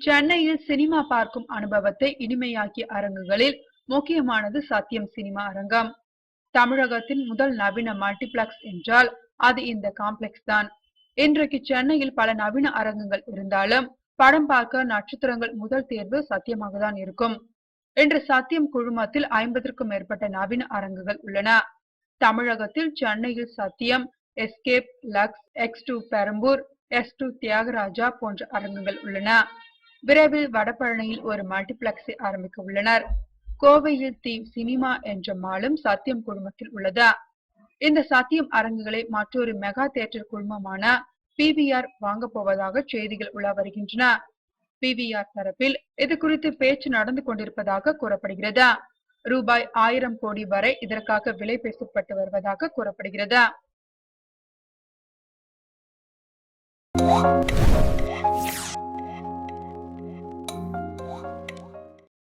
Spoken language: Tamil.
சென்னையில் சினிமா பார்க்கும் அனுபவத்தை இனிமையாக்கிய அரங்குகளில் முக்கியமானது சத்யம் சினிமா அரங்கம். தமிழகத்தின் முதல் நவீன மல்டிபிளெக்ஸ் என்றால் அது இந்த காம்ப்ளெக்ஸ் தான். இன்றைக்கு சென்னையில் பல நவீன அரங்குகள் இருந்தாலும் படம் பார்க்க நட்சத்திரங்கள் முதல் தேர்வு சத்தியமாக தான் இருக்கும். இன்று சத்தியம் குழுமத்தில் 50க்கும் மேற்பட்ட நவீன அரங்குகள் உள்ளன. தமிழகத்தில் சென்னையில் சத்தியம், escape, lux, X2 Perambur, S2 Thiyagaraja போன்ற அரங்குகள் உள்ளன. விரைவில் வடபழனியில் ஒரு மல்டிபிளெக்ஸை ஆரம்பிக்க உள்ளனர். கோவையில் தி சினிமா என்ற மாலும் சத்தியம் குழுமத்தில் உள்ளது. இந்த சத்தியம் அரங்குகளை மற்றொரு மெகா தியேட்டர் குழுமமான PVR வாங்க போவதாக செய்திகள் உலா வருகின்றன. PVR தரப்பில் இது குறித்து பேச்சு நடந்து கொண்டிருப்பதாக கூறப்படுகிறது. ரூபாய் 1000 கோடி வரை இதற்காக விலை பேசப்பட்டு வருவதாக கூறப்படுகிறது.